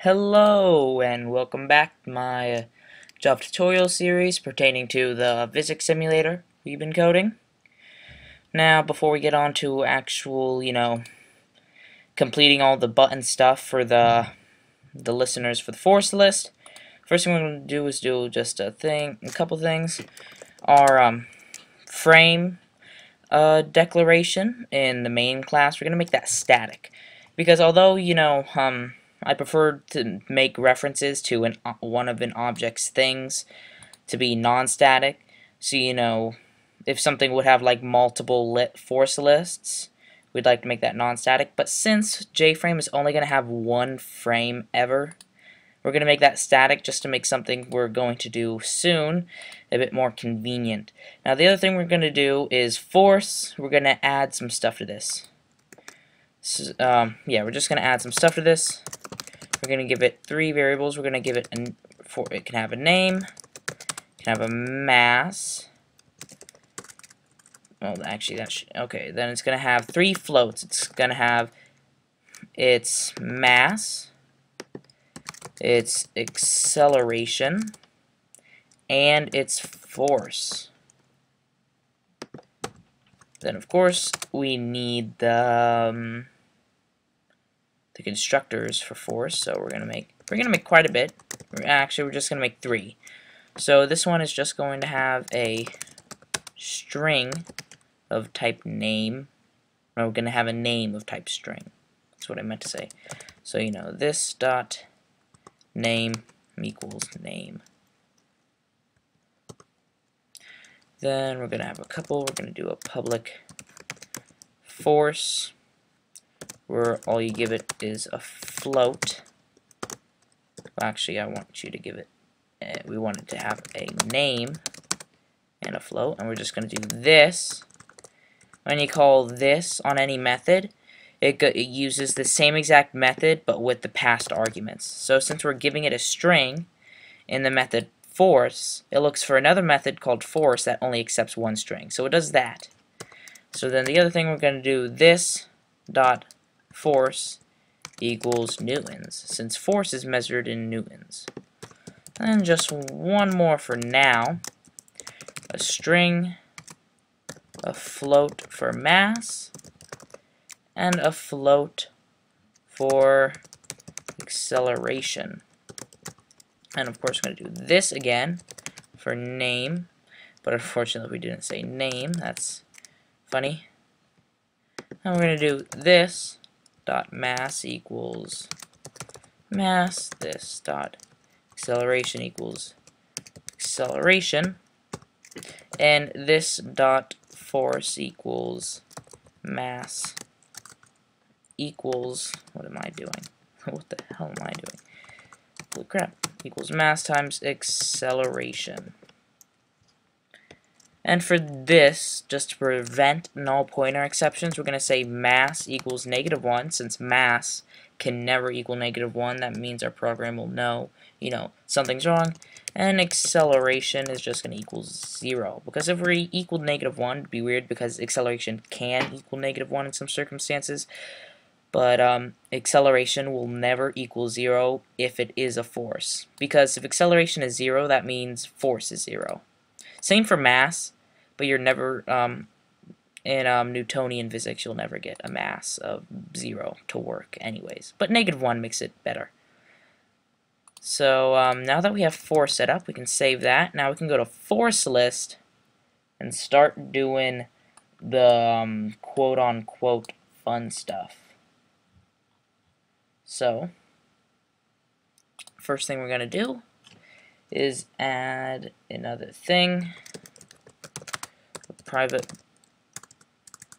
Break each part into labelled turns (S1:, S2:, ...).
S1: Hello and welcome back to my Java tutorial series pertaining to the physics simulator we've been coding. Now, before we get on to actual, completing all the button stuff for the listeners for the force list, first thing we're going to do is do just a couple things. Our frame declaration in the main class, we're going to make that static, because although I prefer to make references to one of an object's things to be non-static. So, if something would have like multiple force lists, we'd like to make that non-static. But since JFrame is only going to have one frame ever, we're going to make that static just to make something we're going to do soon a bit more convenient. Now, the other thing we're going to do is force. We're going to add some stuff to this. So, we're just going to add some stuff to this. We're going to give it three variables. We're going to give it it can have a name, it can have a mass. Well, actually, okay. Then it's going to have three floats. It's going to have its mass, its acceleration, and its force. Then, of course, we need the constructors for force, so we're gonna make quite a bit. We're just gonna make three. So this one is just going to have a string of type name. Or we're gonna have a name of type string. That's what I meant to say. So this dot name equals name. Then we're gonna have a couple. We're gonna do a public force, where all you give it is a float. Well, actually, I want you to give it, we want it to have a name and a float, and we're just going to do this. When you call this on any method, it uses the same exact method, but with the past arguments. So since we're giving it a string in the method force, it looks for another method called force that only accepts one string. So it does that. So then the other thing we're going to do, this dot force equals newtons, since force is measured in newtons. And just one more for now. A string, a float for mass, and a float for acceleration. And of course we're going to do this again for name, but unfortunately we didn't say name. That's funny. And we're going to do this dot mass equals mass, this dot acceleration equals acceleration, and this dot force equals mass equals, what am I doing? What the hell am I doing? Holy crap. Equals mass times acceleration. And for this, just to prevent null pointer exceptions, we're going to say mass equals -1. Since mass can never equal -1, that means our program will know, something's wrong. And acceleration is just going to equal 0. Because if we equaled -1, it'd be weird because acceleration can equal -1 in some circumstances. But acceleration will never equal 0 if it is a force. Because if acceleration is 0, that means force is 0. Same for mass. But you're never, in Newtonian physics, you'll never get a mass of 0 to work anyways. But -1 makes it better. So now that we have force set up, we can save that. Now we can go to ForceList and start doing the quote-unquote fun stuff. So, first thing we're going to do is add another thing. Private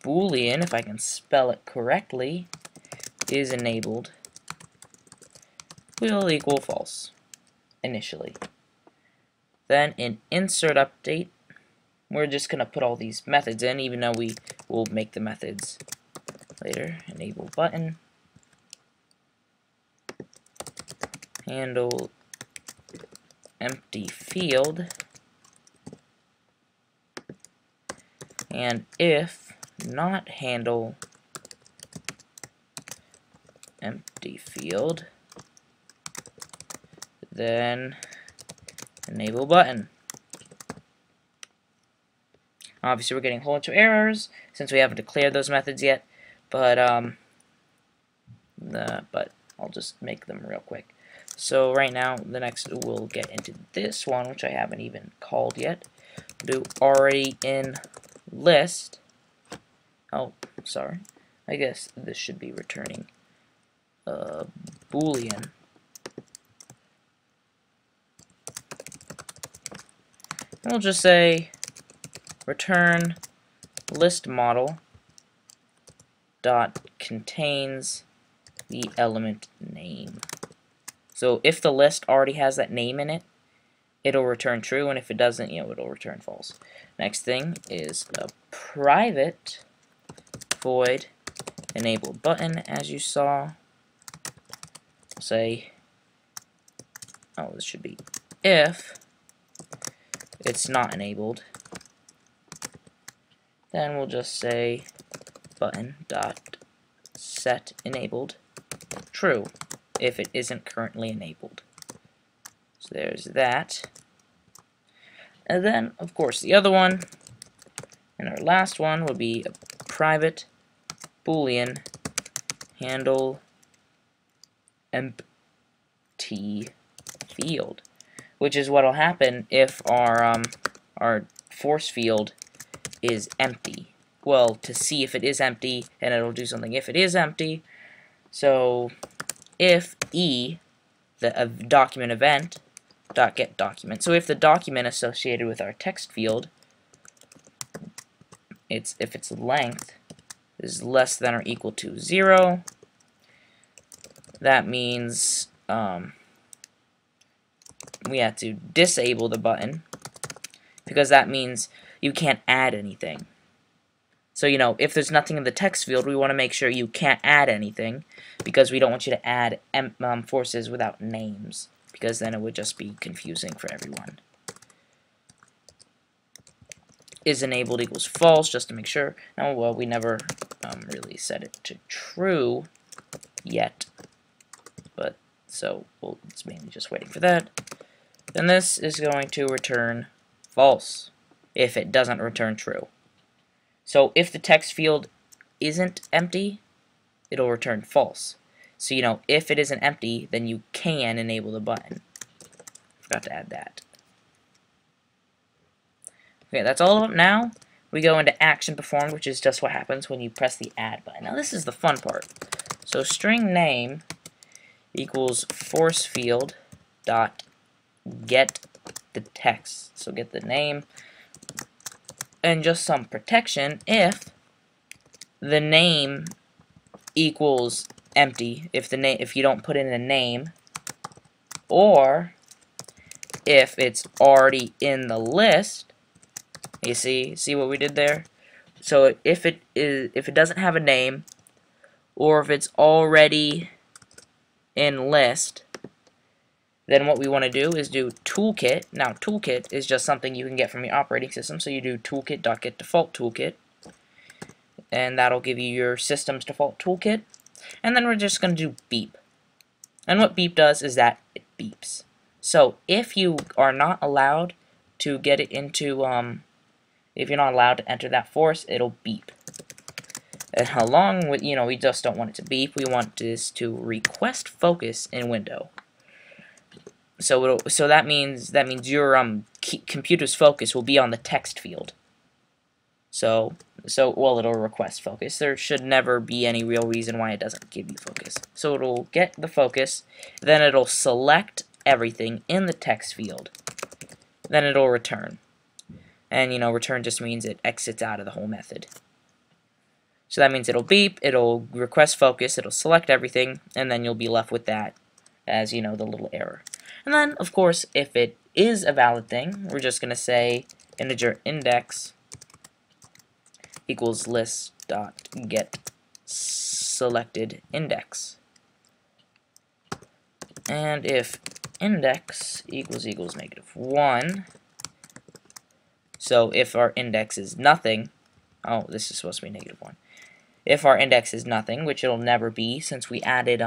S1: boolean, if I can spell it correctly, is enabled, will equal false initially. Then in insert update, we're just going to put all these methods in, even though we will make the methods later. Enable button, handle empty field, and if not handle empty field, then enable button. Obviously, we're getting a whole bunch of errors since we haven't declared those methods yet, but I'll just make them real quick. So right now, the next we'll get into this one, which I haven't even called yet. Do already in list. Oh, sorry. I guess this should be returning Boolean. And we'll just say return list model dot contains the element name. So if the list already has that name in it, it'll return true, and if it doesn't, it'll return false. Next thing is a private void enable button, as you saw. Say, oh, this should be if it's not enabled. Then we'll just say button dot set enabled true if it isn't currently enabled. So there's that. And then, of course, the other one, and our last one would be a private Boolean handle empty field, which is what will happen if our force field is empty. Well, to see if it is empty, and it'll do something if it is empty. So if the document event dot get document. So if the document associated with our text field, if its length is less than or equal to 0, that means we have to disable the button, because that means you can't add anything. So, if there's nothing in the text field, we want to make sure you can't add anything, because we don't want you to add forces without names, because then it would just be confusing for everyone. Is enabled equals false, just to make sure. Now, well, we never really set it to true yet, but so it's mainly just waiting for that. Then this is going to return false if it doesn't return true. So if the text field isn't empty, it'll return false. So, if it isn't empty, then you can enable the button. Forgot to add that. Okay, that's all of them. Now we go into action performed, which is just what happens when you press the add button. Now this is the fun part. So string name equals force field dot get the text. So get the name. And just some protection, if the name equals empty, if you don't put in a name, or if it's already in the list, you see what we did there? So if it doesn't have a name, or if it's already in list, then what we want to do is do toolkit. Now toolkit is just something you can get from your operating system, so you do toolkit.getDefault toolkit, and that'll give you your system's default toolkit. And then we're just going to do beep. And what beep does is that it beeps. So if you are not allowed to get it into, if you're not allowed to enter that force, it'll beep. And along with, we just don't want it to beep. We want this to request focus in window. So that means your computer's focus will be on the text field. So it'll request focus. There should never be any real reason why it doesn't give you focus. So it'll get the focus, then it'll select everything in the text field. Then it'll return. And return just means it exits out of the whole method. So that means it'll beep, it'll request focus, it'll select everything, and then you'll be left with that as, the little error. And then, of course, if it is a valid thing, we're just going to say integer index equals list dot get selected index. And if index equals -1, so if our index is nothing, oh, this is supposed to be -1. If our index is nothing, which it'll never be since we added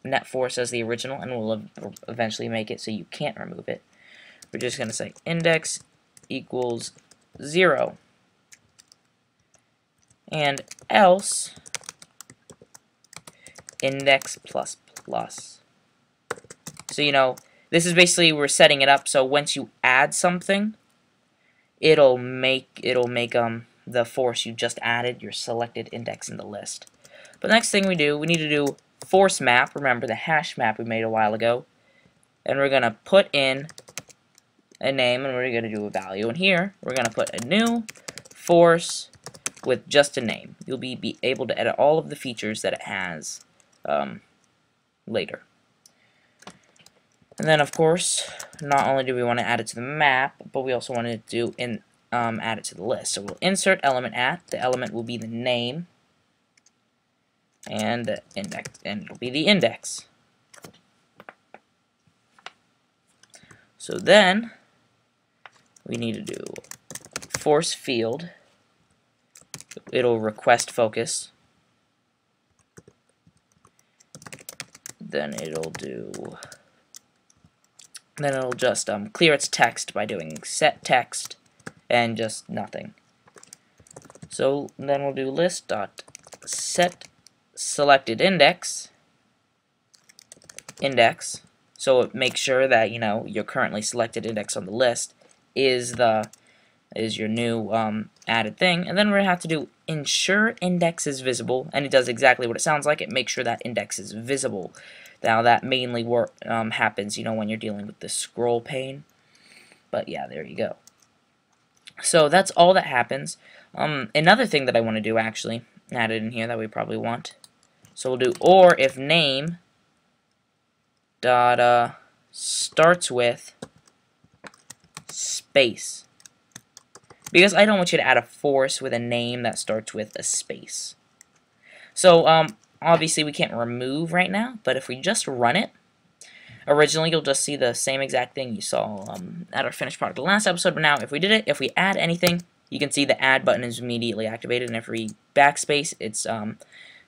S1: net force as the original, and we'll eventually make it so you can't remove it. We're just going to say index equals 0, and else index plus plus. So this is basically, we're setting it up so once you add something, it'll make the force you just added your selected index in the list. But the next thing we need to do force map. Remember the hash map we made a while ago, and we're gonna put in a name, and we're gonna do a value. And here we're gonna put a new force with just a name. You'll be able to edit all of the features that it has later. And then, of course, not only do we want to add it to the map, but we also want to do add it to the list. So we'll insert element at. The element will be the name, and the index, and it'll be the index. So then we need to do force field. It'll request focus. Then it'll just clear its text by doing set text and just nothing. So then we'll do list dot set selected index, so it makes sure that your currently selected index on the list is your new added thing. And then we're gonna have to do ensure index is visible, and it does exactly what it sounds like. It makes sure that index is visible. Now that mainly happens when you're dealing with the scroll pane. But yeah, there you go. So that's all that happens. Another thing that I want to do, actually added in here that we probably want. So we'll do or if name dot starts with space, because I don't want you to add a force with a name that starts with a space. So obviously we can't remove right now, but if we just run it, originally you'll just see the same exact thing you saw at our finished product the last episode. But now if we add anything, you can see the add button is immediately activated, and if we backspace, it's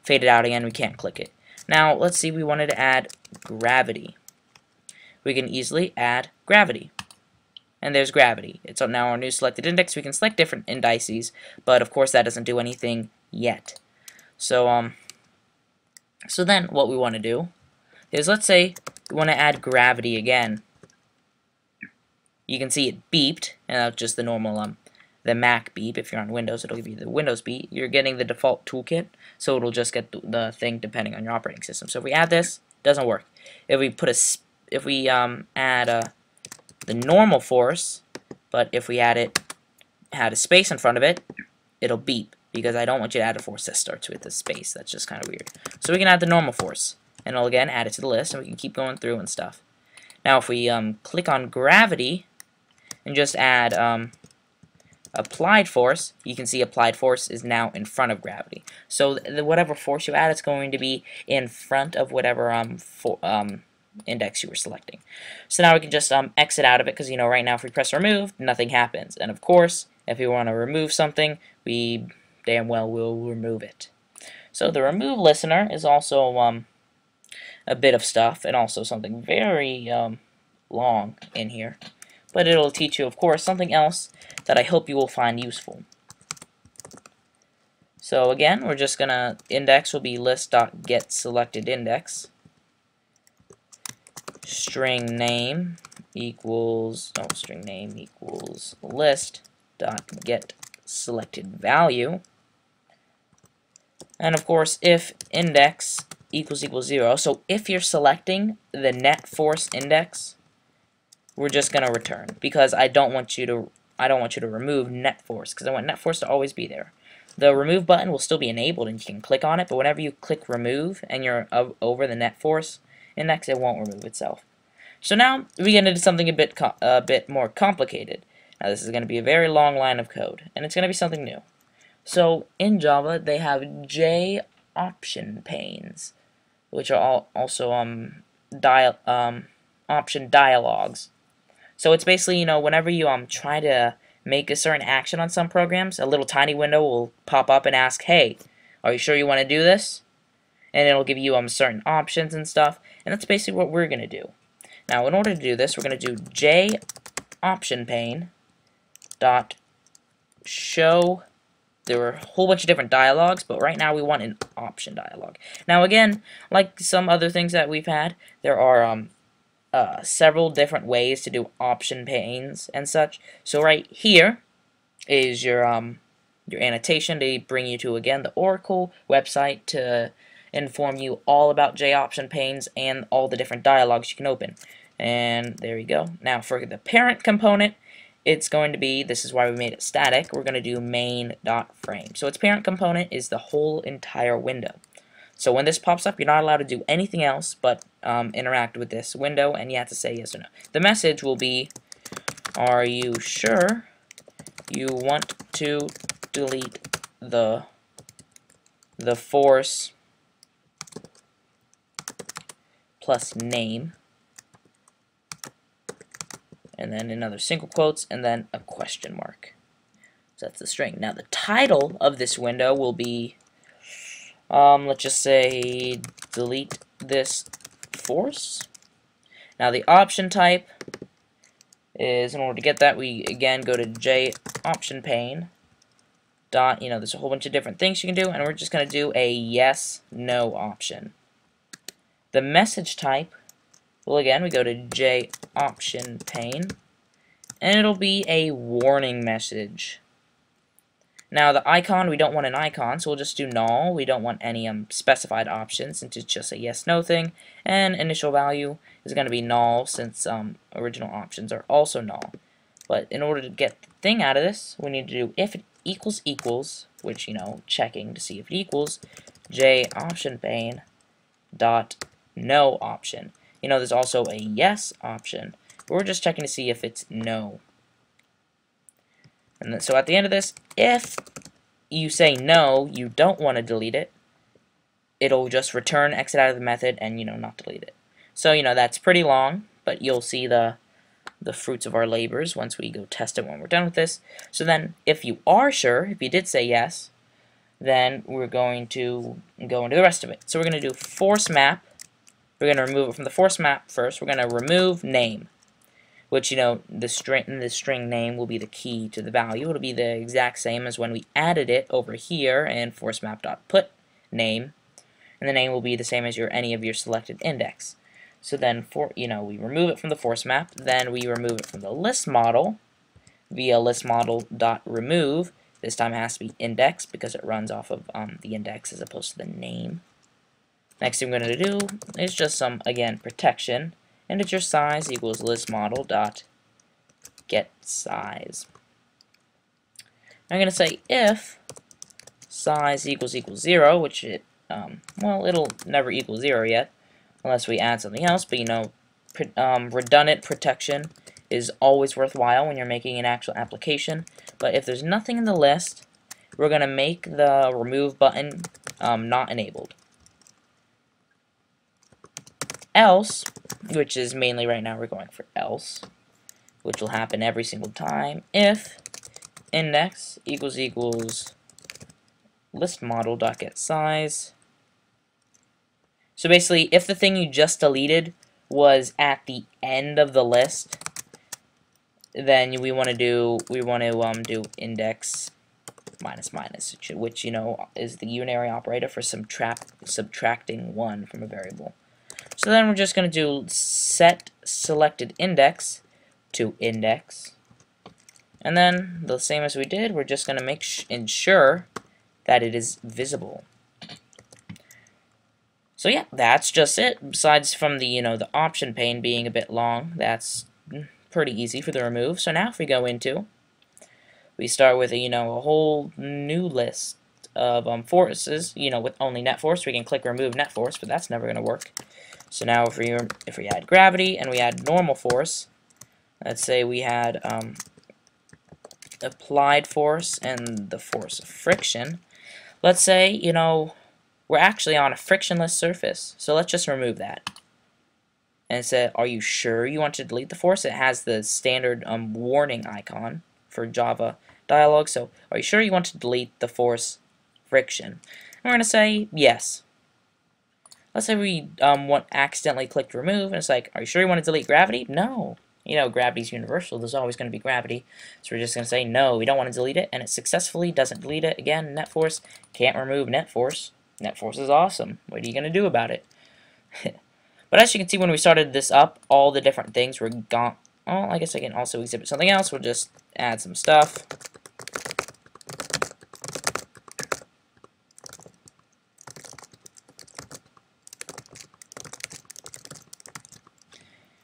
S1: faded out again. We can't click it. Now let's see, we wanted to add gravity. We can easily add gravity, and there's gravity. It's now our new selected index. We can select different indices, but of course that doesn't do anything yet. So so then what we want to do is, let's say we want to add gravity again. You can see it beeped, and that's just the normal the Mac beep. If you're on Windows, it'll give you the Windows beep. You're getting the default toolkit, so it'll just get the thing depending on your operating system. So if we add this, it doesn't work. If we add the normal force, but if we had a space in front of it, it'll beep, because I don't want you to add a force that starts with a space. That's just kind of weird. So we can add the normal force, and it'll again add it to the list, and we can keep going through and stuff. Now if we click on gravity and just add applied force, you can see applied force is now in front of gravity. So whatever force you add, it's going to be in front of whatever index you were selecting. So now we can just exit out of it, because right now if we press remove, nothing happens. And of course, if we want to remove something, we damn well will remove it. So the RemoveListener is also a bit of stuff, and also something very long in here. But it'll teach you, of course, something else that I hope you will find useful. So again, we're just gonna, index will be list.getSelectedIndex. String name equals list.getSelectedValue. And of course, if index equals 0, so if you're selecting the net force index, we're just gonna return, because I don't want you to remove net force, because I want net force to always be there. The remove button will still be enabled, and you can click on it, but whenever you click remove and you're over the net force index, it won't remove itself. So now we get into something a bit more complicated. Now this is going to be a very long line of code, and it's going to be something new. So in Java, they have J option panes, which are also option dialogues. So it's basically, whenever you try to make a certain action on some programs, a little tiny window will pop up and ask, hey, are you sure you want to do this? and it'll give you certain options and stuff, and that's basically what we're going to do. Now, in order to do this, we're going to do JOptionPane dot show. There were a whole bunch of different dialogues, but right now we want an option dialog. Now, again, like some other things that we've had, there are several different ways to do option panes and such. So right here is your annotation to bring you to, again, the Oracle website to inform you all about JOption panes and all the different dialogues you can open. And there you go. Now for the parent component, it's going to be, this is why we made it static, we're going to do main.frame. So its parent component is the whole entire window. So when this pops up, you're not allowed to do anything else but interact with this window, and you have to say yes or no. The message will be, are you sure you want to delete the force plus name, and then another single quotes, and then a question mark. So that's the string. Now the title of this window will be, let's just say, delete this force. Now the option type is, in order to get that, we again go to JOptionPane dot, there's a whole bunch of different things you can do, and we're just going to do a yes, no option. The message type, well, again, we go to JOptionPane, and it'll be a warning message. Now, the icon, we don't want an icon, so we'll just do null. We don't want any specified options, since it's just a yes-no thing. And initial value is going to be null, since original options are also null. But in order to get the thing out of this, we need to do if it equals, which, checking to see if it equals, JOptionPane dot no option. There's also a yes option, but we're just checking to see if it's no. And then, so at the end of this, if you say no, you don't want to delete it, it'll just return, exit out of the method, and, not delete it. So, that's pretty long, but you'll see the fruits of our labors once we go test it when we're done with this. So then, if you are sure, if you did say yes, then we're going to go into the rest of it. So we're going to do force map. We're going to remove it from the force map first. We're going to remove name, which, the string name will be the key to the value. It'll be the exact same as when we added it over here in forceMap.put name, and the name will be the same as any of your selected index. So then, we remove it from the force map, then we remove it from the list model via listModel.remove. This time it has to be index because it runs off of the index as opposed to the name. Next thing we're going to do is just some, again, protection. Integer size equals listModel.getSize. I'm going to say if size equals 0, which well, it'll never equal 0 yet, unless we add something else, but redundant protection is always worthwhile when you're making an actual application. But if there's nothing in the list, we're going to make the remove button not enabled. Else, which is mainly right now we're going for else, which will happen every single time, if index equals listModel.getSize. So basically, if the thing you just deleted was at the end of the list, then we want to do index minus minus, which is the unary operator for subtracting 1 from a variable. So then we're just going to do set selected index to index, and then the same as we did, we're just going to ensure that it is visible. So yeah, that's just it. Besides from the the option pane being a bit long, that's pretty easy for the remove. So now if we go into, we start with a whole new list of forces. With only net force, we can click remove net force, but that's never going to work. So now if we add gravity and we add normal force, let's say we had applied force and the force of friction. Let's say we're actually on a frictionless surface, so let's just remove that. And it said, are you sure you want to delete the force? It has the standard warning icon for Java dialog. So are you sure you want to delete the force friction? And we're going to say yes. let's say we accidentally clicked remove, and it's like, are you sure you want to delete gravity? No. You know, gravity's universal. There's always going to be gravity. So we're just going to say, no, we don't want to delete it, and it successfully doesn't delete it. Again, net force can't remove net force. Net force is awesome. What are you going to do about it? But as you can see, when we started this up, all the different things were gone. Oh, I guess I can also exhibit something else. We'll just add some stuff.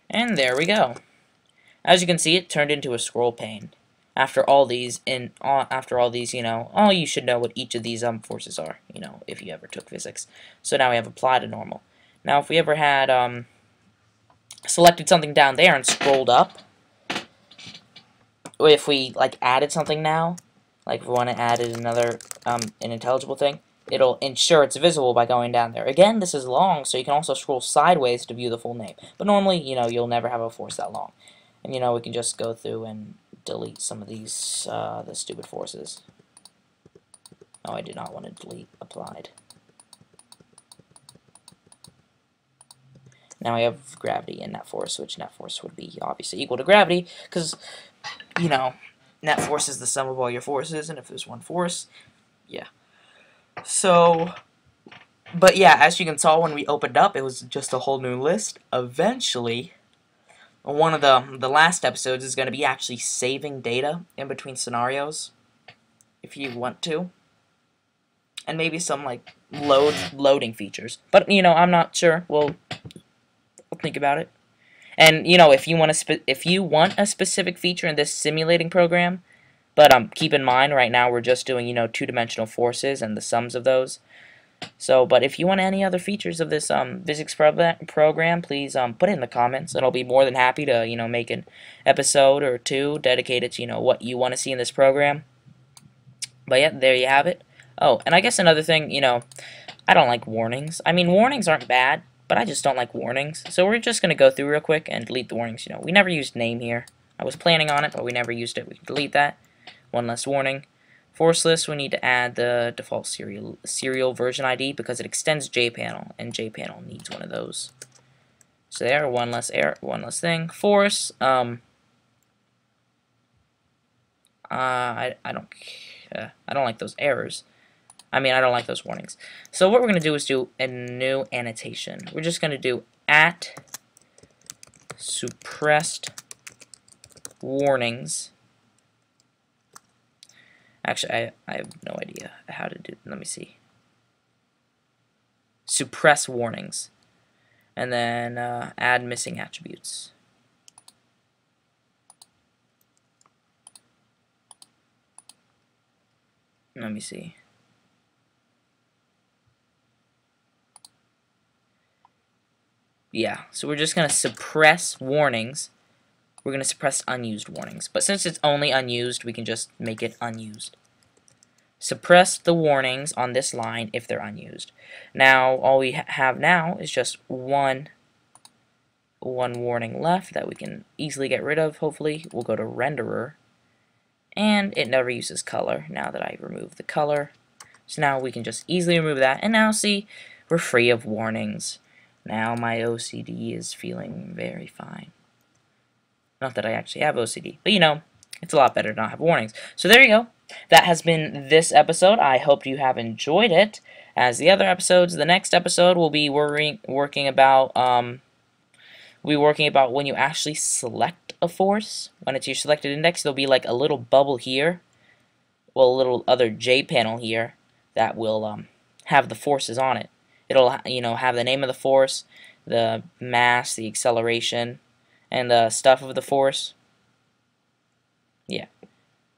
S1: And there we go. As you can see, it turned into a scroll pane. After all these, you know, all you should know what each of these forces are, you know, if you ever took physics. So now we have apply to normal. Now, if we ever had selected something down there and scrolled up, or if we like added something now, like if we want to add another unintelligible thing, it'll ensure it's visible by going down there. Again, this is long, so you can also scroll sideways to view the full name. But normally, you know, you'll never have a force that long. And, you know, we can just go through and delete some of these, the stupid forces. Oh, I did not want to delete applied. Now we have gravity and net force, which net force would be obviously equal to gravity, because, you know, net force is the sum of all your forces, and if there's one force, yeah. So, but yeah, as you can tell, when we opened up, it was just a whole new list. Eventually, one of the last episodes is going to be actually saving data in between scenarios, if you want to, and maybe some like loading features. But you know, I'm not sure. We'll think about it. And you know, if you want a specific feature in this simulating program, but keep in mind right now we're just doing, you know, two-dimensional forces and the sums of those. So, but if you want any other features of this physics program, please put it in the comments, and I'll be more than happy to, you know, make an episode or two dedicated to, you know, what you want to see in this program. But yeah, there you have it. Oh, and I guess another thing, you know, I don't like warnings. I mean, warnings aren't bad, but I just don't like warnings. So we're just going to go through real quick and delete the warnings. You know, we never used name here. I was planning on it, but we never used it. We can delete that. One less warning. ForceList, we need to add the default serial version ID because it extends JPanel, and JPanel needs one of those. So there, one less error, one less thing. Force, I don't like those errors. I mean, I don't like those warnings. So what we're going to do is do a new annotation. We're just going to do at suppressed warnings. Actually, I have no idea how to do. Let me see. Suppress warnings. And then add missing attributes. Let me see. Yeah, so we're just going to suppress warnings. We're going to suppress unused warnings. But since it's only unused, we can just make it unused. Suppress the warnings on this line if they're unused. Now, all we have now is just one warning left that we can easily get rid of, hopefully. We'll go to renderer. And it never uses color now that I remove the color. So now we can just easily remove that. And now, see, we're free of warnings. Now my OCD is feeling very fine. Not that I actually have OCD, but you know, it's a lot better to not have warnings. So there you go. That has been this episode. I hope you have enjoyed it. As the other episodes, the next episode will be working about when you actually select a force. When it's your selected index, there'll be like a little bubble here, well, a little other J panel here that will have the forces on it. It'll, you know, have the name of the force, the mass, the acceleration, and the stuff of the force. Yeah.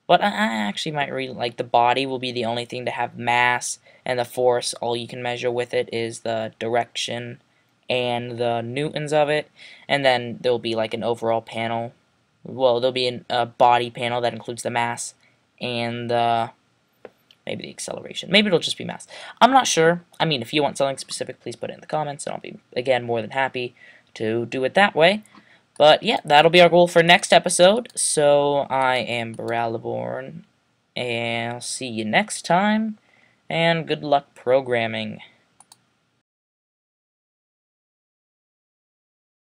S1: But I actually might read, like, the body will be the only thing to have mass, and the force, all you can measure with it is the direction and the newtons of it. And then there'll be, like, an overall panel. Well, there'll be a body panel that includes the mass and maybe the acceleration. Maybe it'll just be mass. I'm not sure. I mean, if you want something specific, please put it in the comments, and I'll be, again, more than happy to do it that way. But, yeah, that'll be our goal for next episode. So, I am Boraliborn, and I'll see you next time, and good luck programming.